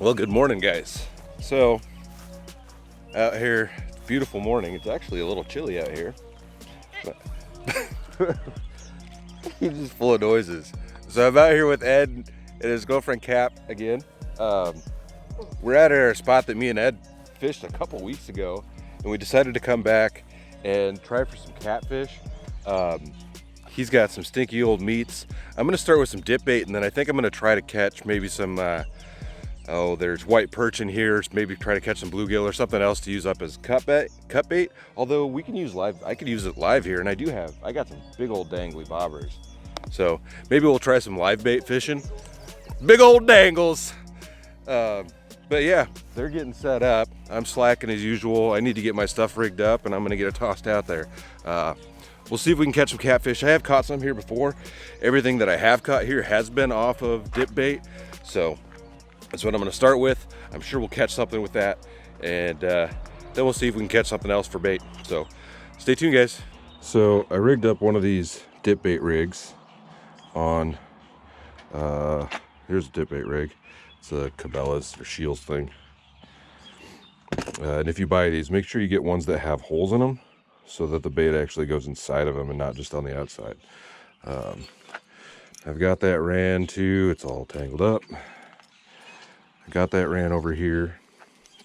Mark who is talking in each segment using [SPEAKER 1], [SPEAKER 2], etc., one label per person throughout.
[SPEAKER 1] Well, good morning, guys. So out here, it's a beautiful morning. It's actually a little chilly out here, but he's just full of noises. So I'm out here with Ed and his girlfriend Cap again. We're at our spot that me and Ed fished a couple weeks ago, and we decided to come back and try for some catfish. He's got some stinky old meats. I'm gonna start with some dip bait, and then I think I'm gonna try to catch maybe some there's white perch in here, maybe try to catch some bluegill or something else to use up as cut bait. Although we can use live, I could use it live here, and I got some big old dangly bobbers. So maybe we'll try some live bait fishing. Big old dangles. But yeah, they're getting set up. I'm slacking as usual. I need to get my stuff rigged up, and I'm gonna get it tossed out there. We'll see if we can catch some catfish. I have caught some here before. Everything that I have caught here has been off of dip bait, so that's what I'm gonna start with. I'm sure we'll catch something with that, and then we'll see if we can catch something else for bait. So stay tuned, guys. So I rigged up one of these dip bait rigs on, here's a dip bait rig. It's a Cabela's or Shields thing. And if you buy these, make sure you get ones that have holes in them so that the bait actually goes inside of them and not just on the outside. I've got that ran too. It's all tangled up. I got that ran over here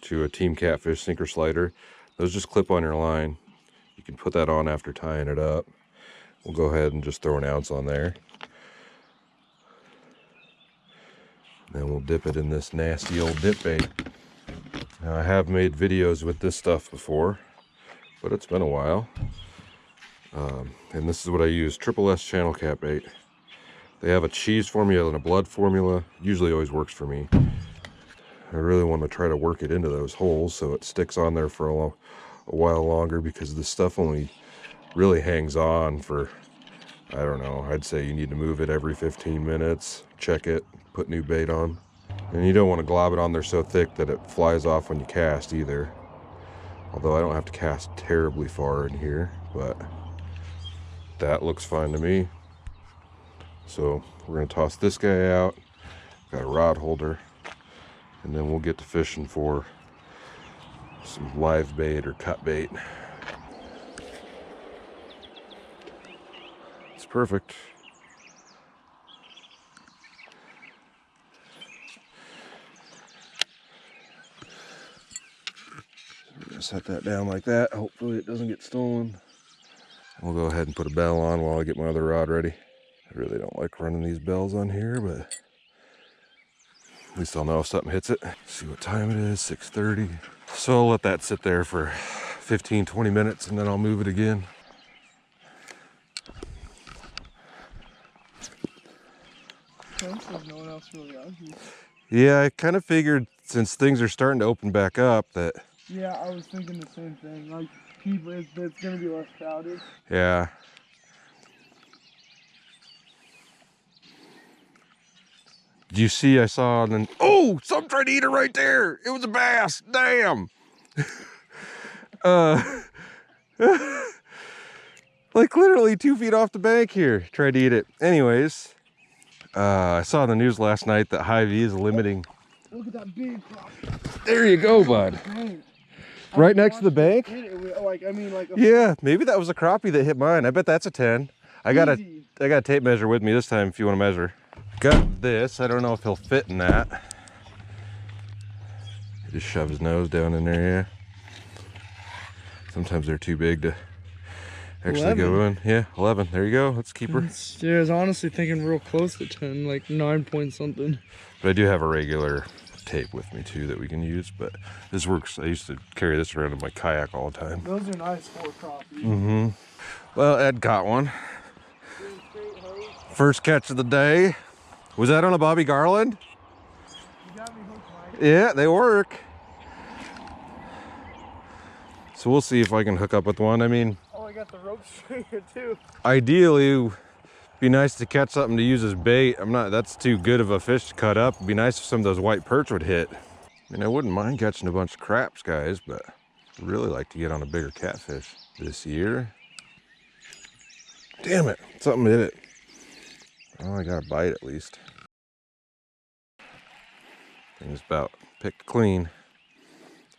[SPEAKER 1] to a Team Catfish sinker slider. Those just clip on your line. You can put that on after tying it up. We'll go ahead and just throw an ounce on there. Then we'll dip it in this nasty old dip bait. Now, I have made videos with this stuff before, but it's been a while. And this is what I use, Triple S channel cat bait. They have a cheese formula and a blood formula. Usually always works for me. I really want to try to work it into those holes so it sticks on there for a while longer, because this stuff only really hangs on for, I don't know, I'd say you need to move it every 15 minutes, check it, put new bait on. And you don't want to glob it on there so thick that it flies off when you cast either. Although I don't have to cast terribly far in here, but that looks fine to me. So we're going to toss this guy out. Got a rod holder. And then we'll get to fishing for some live bait or cut bait. It's perfect. We're gonna set that down like that. Hopefully it doesn't get stolen. We'll go ahead and put a bell on while I get my other rod ready. I really don't like running these bells on here, but at least I'll know if something hits it. See what time it is, 6:30. So I'll let that sit there for 15-20 minutes, and then I'll move it again.
[SPEAKER 2] No one else really out here.
[SPEAKER 1] Yeah, I kind of figured since things are starting to open back up that...
[SPEAKER 2] Yeah, I was thinking the same thing. Like, people, it's going to be less crowded.
[SPEAKER 1] Yeah. Did you see, I saw, and then, oh, something tried to eat it right there. It was a bass, damn. Like literally 2 feet off the bank here, tried to eat it. Anyways, I saw in the news last night that Hy-Vee is limiting.
[SPEAKER 2] Look at that big crappie.
[SPEAKER 1] There you go, bud. Right next to the bank?
[SPEAKER 2] Yeah,
[SPEAKER 1] maybe that was a crappie that hit mine. I bet that's a 10. I got a tape measure with me this time if you want to measure. Got this. I don't know if he'll fit in that. He just shove his nose down in there, yeah. Sometimes they're too big to actually
[SPEAKER 2] 11.
[SPEAKER 1] go in. Yeah, 11. There you go. Let's keep her.
[SPEAKER 2] Yeah, I was honestly thinking real close to 10, like 9 point something.
[SPEAKER 1] But I do have a regular tape with me too that we can use, but this works. I used to carry this around in my kayak all the time.
[SPEAKER 2] Those are nice for crappie.
[SPEAKER 1] Mm-hmm. Well, Ed caught one. First catch of the day. Was that on a Bobby Garland?
[SPEAKER 2] You got me hooked, Mike.
[SPEAKER 1] Yeah, they work. So we'll see if I can hook up with one. I mean,
[SPEAKER 2] oh, I got the rope stringer too.
[SPEAKER 1] Ideally, it'd be nice to catch something to use as bait. That's too good of a fish to cut up. It'd be nice if some of those white perch would hit. I mean, I wouldn't mind catching a bunch of craps, guys, but I'd really like to get on a bigger catfish this year. Damn it, something hit it. Oh, I got a bite at least. Thing's about picked clean.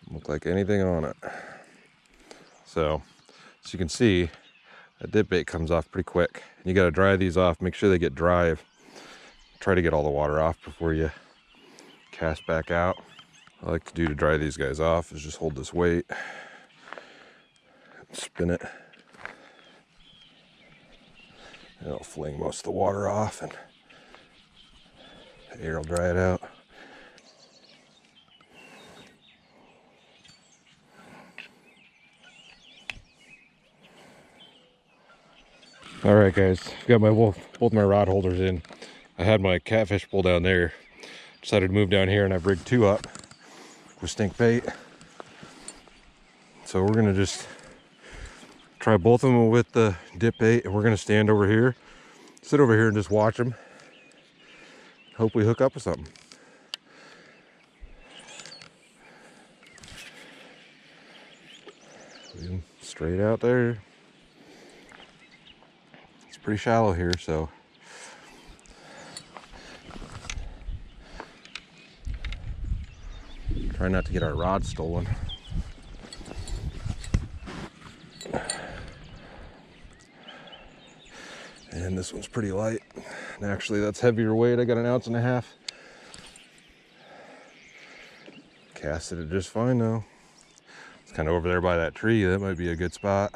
[SPEAKER 1] Doesn't look like anything on it. So, as you can see, that dip bait comes off pretty quick. You got to dry these off. Make sure they get dry. Try to get all the water off before you cast back out. What I like to do to dry these guys off is just hold this weight, spin it, and it'll fling most of the water off and the air will dry it out. All right, guys, got my both my rod holders in. I had my catfish pull down there. Decided to move down here, and I've rigged 2 up with stink bait. So we're gonna just try both of them with the dip bait, and we're gonna stand over here, sit over here, and just watch them. Hope we hook up with something. Leave them straight out there. It's pretty shallow here, so try not to get our rod stolen. And this one's pretty light. And actually, that's heavier weight. I got 1.5 ounces. Casted it just fine though. It's kind of over there by that tree. That might be a good spot.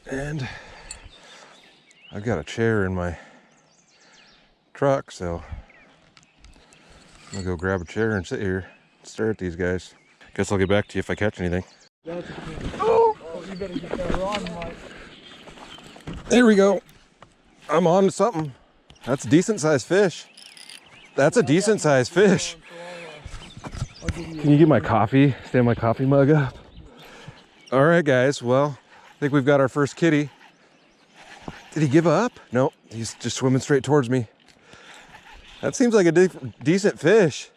[SPEAKER 1] And I've got a chair in my truck, so I'm gonna go grab a chair and sit here and stare at these guys. Guess I'll get back to you if I catch anything.
[SPEAKER 2] Oh, you better get that rod, Mike.
[SPEAKER 1] There we go. I'm on to something. That's a decent sized fish. That's a decent sized fish. Can you get my coffee? Stand my coffee mug up. All right, guys. Well, I think we've got our first kitty. Did he give up? Nope, he's just swimming straight towards me. That seems like a decent fish.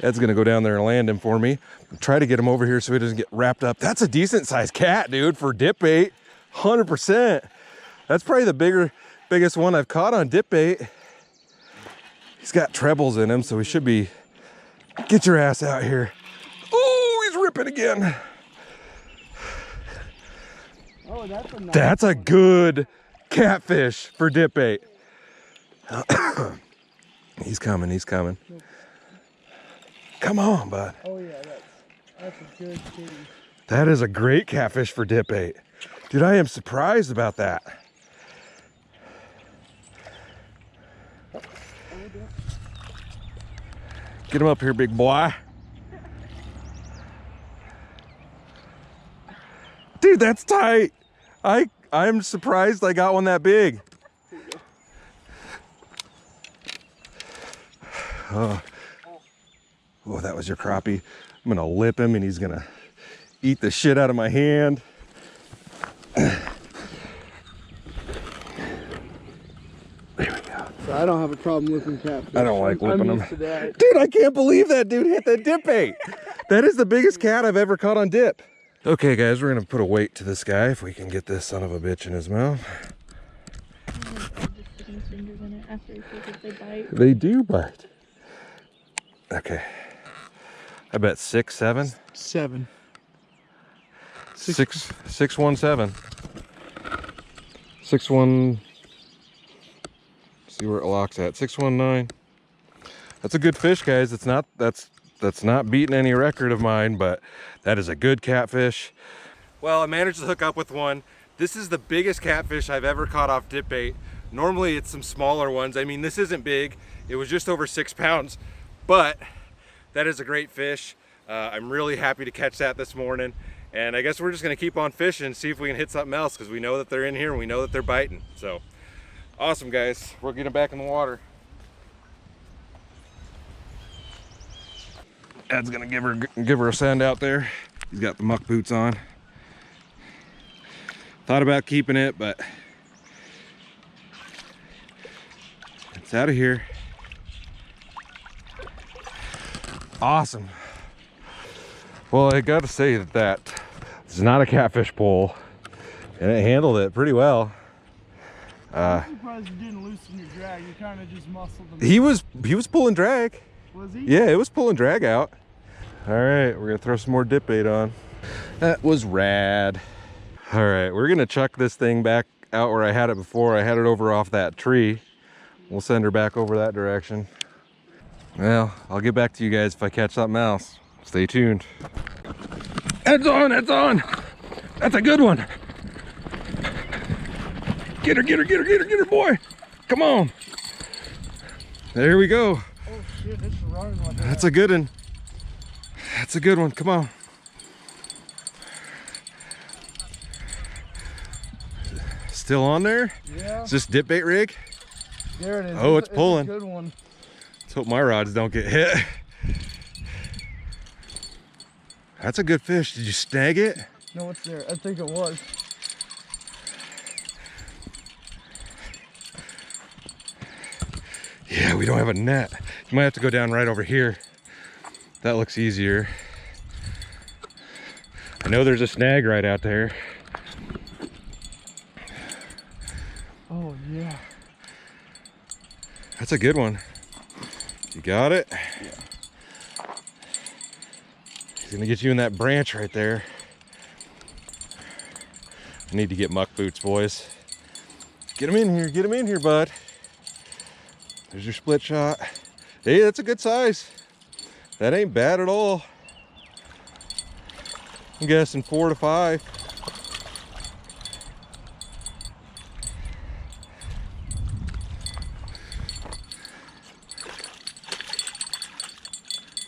[SPEAKER 1] Ed's gonna go down there and land him for me. Try to get him over here so he doesn't get wrapped up. That's a decent sized cat, dude, for dip bait. 100%. That's probably the biggest one I've caught on dip bait. He's got trebles in him, so he should be. Get your ass out here. Oh, he's ripping again.
[SPEAKER 2] Oh,
[SPEAKER 1] that's a good catfish for dip bait. He's coming, he's coming. Come on, bud.
[SPEAKER 2] Oh yeah, that's a good kitty.
[SPEAKER 1] That is a great catfish for dip bait. Dude, I am surprised about that. Get him up here, big boy. Dude, that's tight. I'm surprised I got one that big. Oh, that was your crappie. I'm gonna lip him and he's gonna eat the shit out of my hand. There we go.
[SPEAKER 2] So I don't have a problem lipping catfish.
[SPEAKER 1] I don't like lipping them.
[SPEAKER 2] That.
[SPEAKER 1] Dude, I can't believe that dude hit that dip bait. That is the biggest cat I've ever caught on dip. Okay, guys, we're gonna put a weight to this guy if we can get this son of a bitch in his mouth. They do bite. Okay. I bet 6, 7.
[SPEAKER 2] 7.
[SPEAKER 1] 617. 61. See where it locks at. 619. That's a good fish, guys. It's not. That's not beating any record of mine, but that is a good catfish. Well, I managed to hook up with one. This is the biggest catfish I've ever caught off dip bait. Normally it's some smaller ones. I mean, this isn't big. It was just over 6 pounds, but that is a great fish. I'm really happy to catch that this morning. And I guess we're just gonna keep on fishing, see if we can hit something else, because we know that they're in here and we know that they're biting. So awesome, guys. We're getting back in the water. Ed's gonna give her a send out there. He's got the muck boots on. Thought about keeping it, but it's out of here. Awesome. Well, I gotta say that It's not a catfish pole, and it handled it pretty well.
[SPEAKER 2] I'm surprised you didn't loosen your drag. You kind of just muscled them.
[SPEAKER 1] He was pulling drag.
[SPEAKER 2] Was he?
[SPEAKER 1] Yeah, it was pulling drag out. All right, we're gonna throw some more dip bait on. That was rad. All right, we're gonna chuck this thing back out where I had it before. I had it over off that tree. We'll send her back over that direction. Well, I'll get back to you guys if I catch something else. Stay tuned. It's on, it's on. That's a good one. Get her, get her, get her, get her, get her, boy. Come on. There we go.
[SPEAKER 2] Oh shit, it's running like that.
[SPEAKER 1] That's a good one. That's a good one. Come on. Still on there?
[SPEAKER 2] Yeah.
[SPEAKER 1] Is this dip bait rig?
[SPEAKER 2] There it is.
[SPEAKER 1] Oh, it's pulling.
[SPEAKER 2] It's a good one.
[SPEAKER 1] Let's hope my rods don't get hit. That's a good fish. Did you snag it?
[SPEAKER 2] No, it's there. I think it was.
[SPEAKER 1] Yeah, we don't have a net. You might have to go down right over here. That looks easier. I know there's a snag right out there.
[SPEAKER 2] Oh, yeah.
[SPEAKER 1] That's a good one. You got it?
[SPEAKER 2] Yeah.
[SPEAKER 1] He's gonna get you in that branch right there. I need to get muck boots, boys. Get him in here, bud. There's your split shot. Hey, that's a good size. That ain't bad at all. I'm guessing 4 to 5.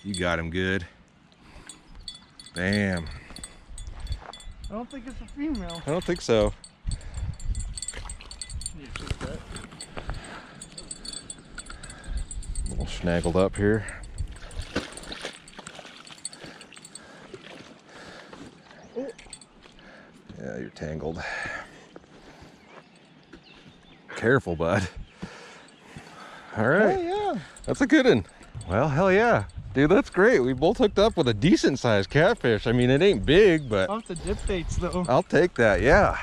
[SPEAKER 1] You got him good. Bam.
[SPEAKER 2] I don't think it's a female.
[SPEAKER 1] I don't think so. A little snaggled up here. Yeah, you're tangled. Careful, bud. All right.
[SPEAKER 2] Oh, yeah.
[SPEAKER 1] That's a good one. Well, hell yeah. Dude, that's great. We both hooked up with a decent sized catfish. I mean, it ain't big, but
[SPEAKER 2] Off the dip baits, though.
[SPEAKER 1] I'll take that, yeah.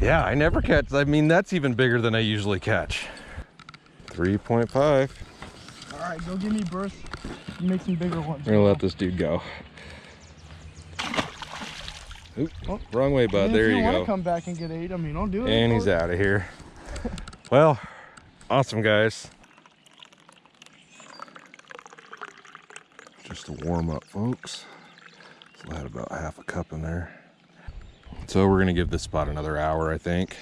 [SPEAKER 1] Yeah, I never catch, I mean, that's even bigger than I usually catch. 3.5.
[SPEAKER 2] All right, go give me burst. Make some bigger ones.
[SPEAKER 1] I'm gonna let this dude go. Oop,
[SPEAKER 2] Oh.
[SPEAKER 1] wrong way, bud.
[SPEAKER 2] And
[SPEAKER 1] There
[SPEAKER 2] if
[SPEAKER 1] you
[SPEAKER 2] want
[SPEAKER 1] go.
[SPEAKER 2] to come back and get 8, I mean, I'll do it.
[SPEAKER 1] And he's out of here. Well, awesome, guys. Just a warm up, folks. So I had about half a cup in there. So we're gonna give this spot another hour, I think.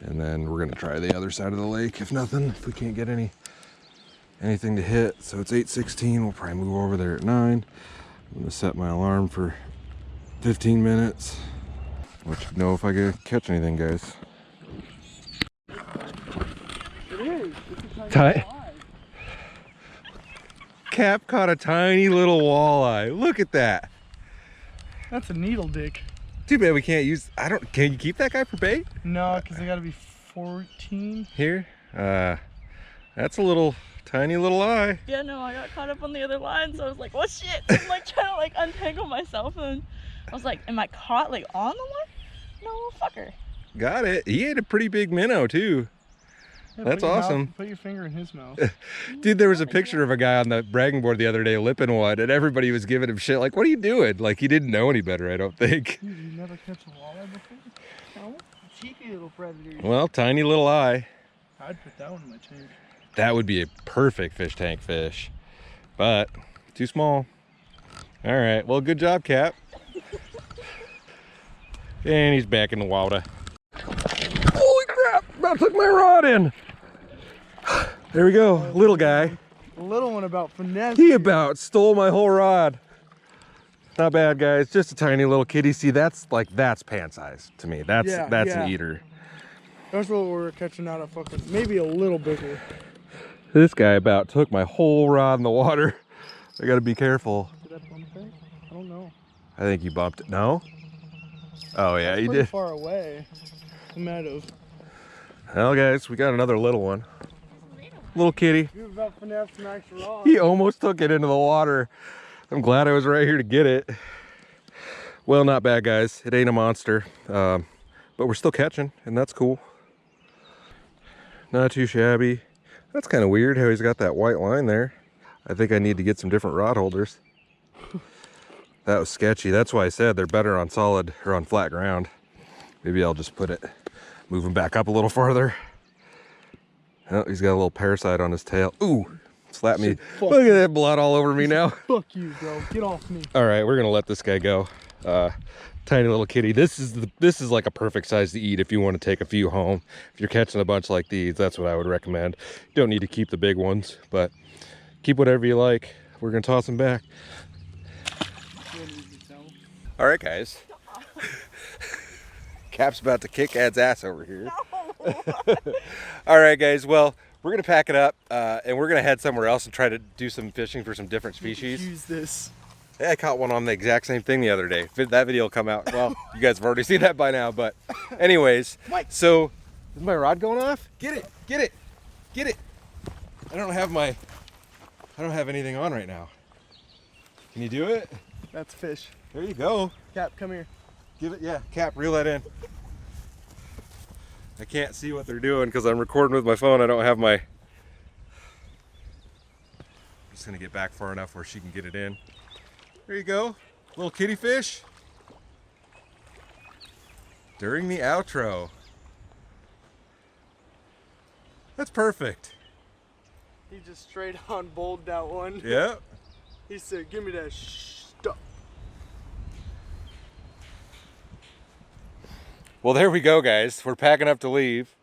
[SPEAKER 1] And then we're gonna try the other side of the lake. If nothing, if we can't get anything to hit. So it's 8:16, we'll probably move over there at 9. I'm gonna set my alarm for 15 minutes. Let you know if I can catch anything, guys.
[SPEAKER 2] It is. It's a
[SPEAKER 1] Tight.
[SPEAKER 2] fly.
[SPEAKER 1] Cap caught a tiny little walleye. Look at that.
[SPEAKER 2] That's a needle dick.
[SPEAKER 1] Too bad we can't use, can you keep that guy for bait?
[SPEAKER 2] No, because they got to be 14.
[SPEAKER 1] Here? That's a little, tiny little eye.
[SPEAKER 3] Yeah, no, I got caught up on the other line, so I was like, what shit? I'm like trying to like untangle myself, and I was like, am I caught like on the line? No, fucker.
[SPEAKER 1] Got it. He ate a pretty big minnow too.
[SPEAKER 2] Yeah,
[SPEAKER 1] That's
[SPEAKER 2] put your
[SPEAKER 1] awesome.
[SPEAKER 2] Mouth, put your finger in his mouth.
[SPEAKER 1] Dude, there was a picture of a guy on the bragging board the other day lipping one, and everybody was giving him shit like, what are you doing? Like, he didn't know any better, I don't think.
[SPEAKER 2] Dude, you never catch a walleye before?
[SPEAKER 3] No.
[SPEAKER 2] Cheeky little predators.
[SPEAKER 1] Well, tiny little eye.
[SPEAKER 2] I'd put that one in my tank.
[SPEAKER 1] That would be a perfect fish tank fish, but too small. All right, well, good job, Cap. And he's back in the water. Holy crap, about took my rod in. There we go, little guy.
[SPEAKER 2] The little one about finesse.
[SPEAKER 1] He about stole my whole rod. Not bad, guys, just a tiny little kitty. See, that's pant size to me. That's an eater.
[SPEAKER 2] That's what we're catching out of fucking, maybe a little bigger.
[SPEAKER 1] This guy about took my whole rod in the water. I gotta be careful.
[SPEAKER 2] Did that bump it? I don't know.
[SPEAKER 1] I think you bumped it. No? Oh yeah, you
[SPEAKER 2] Pretty
[SPEAKER 1] did.
[SPEAKER 2] far away. I might have.
[SPEAKER 1] Well, guys, we got another little one. Little kitty.
[SPEAKER 2] You about finesse nice rod.
[SPEAKER 1] He almost took it into the water. I'm glad I was right here to get it. Well, not bad, guys. It ain't a monster, but we're still catching, and that's cool. Not too shabby. That's kind of weird how he's got that white line there. I think I need to get some different rod holders. That was sketchy. That's why I said they're better on solid or on flat ground. Maybe I'll just move him back up a little farther. Oh, he's got a little parasite on his tail. Ooh, slap me. Look at that blood all over me now.
[SPEAKER 2] Fuck you, bro. Get off me.
[SPEAKER 1] All right, we're gonna let this guy go. Tiny little kitty. This is like a perfect size to eat if you want to take a few home. If you're catching a bunch like these, that's what I would recommend. You don't need to keep the big ones, but keep whatever you like. We're gonna toss them back. All right, guys. Cap's about to kick Ed's ass over here.
[SPEAKER 3] No.
[SPEAKER 1] All right, guys. Well, we're gonna pack it up and we're gonna head somewhere else and try to do some fishing for some different species.
[SPEAKER 2] Use this.
[SPEAKER 1] Yeah, I caught one on the exact same thing the other day. That video will come out. Well, you guys have already seen that by now, but anyways. So, is my rod going off? Get it, get it, get it. I don't have anything on right now. Can you do it?
[SPEAKER 2] That's fish.
[SPEAKER 1] There you go.
[SPEAKER 2] Cap, come here.
[SPEAKER 1] Give it, yeah, Cap, reel that in. I can't see what they're doing because I'm recording with my phone. I don't have my... I'm just gonna get back far enough where she can get it in. There you go, little kitty fish. During the outro. That's perfect.
[SPEAKER 2] He just straight on bowled that one.
[SPEAKER 1] Yep.
[SPEAKER 2] He said, give me that stuff.
[SPEAKER 1] Well, there we go, guys. We're packing up to leave,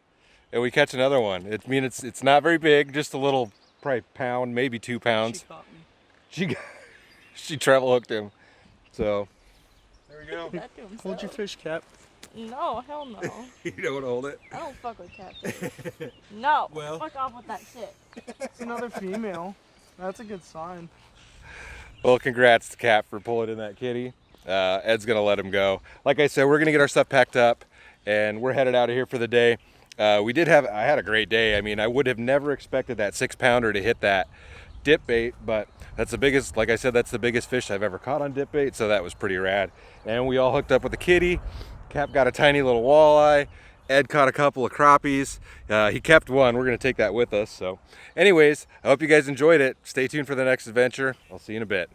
[SPEAKER 1] and we catch another one. It's not very big, just a little, probably pound, maybe 2 pounds.
[SPEAKER 2] She caught me.
[SPEAKER 1] She travel hooked him. So there we go.
[SPEAKER 2] Hold your fish, Cap.
[SPEAKER 3] No, hell no.
[SPEAKER 1] You don't hold it.
[SPEAKER 3] I don't fuck with catfish. No,
[SPEAKER 1] Well.
[SPEAKER 3] fuck off with that shit.
[SPEAKER 2] It's another female. That's a good sign.
[SPEAKER 1] Well, congrats to Cap for pulling in that kitty. Ed's gonna let him go. Like I said, we're gonna get our stuff packed up, and we're headed out of here for the day. I had a great day. I mean, I would have never expected that 6-pounder to hit that dip bait, but that's the biggest, like I said, that's the biggest fish I've ever caught on dip bait, so that was pretty rad. And we all hooked up with the kitty. Cap got a tiny little walleye. Ed caught a couple of crappies. He kept one. We're gonna take that with us. So anyways, I hope you guys enjoyed it. Stay tuned for the next adventure. I'll see you in a bit.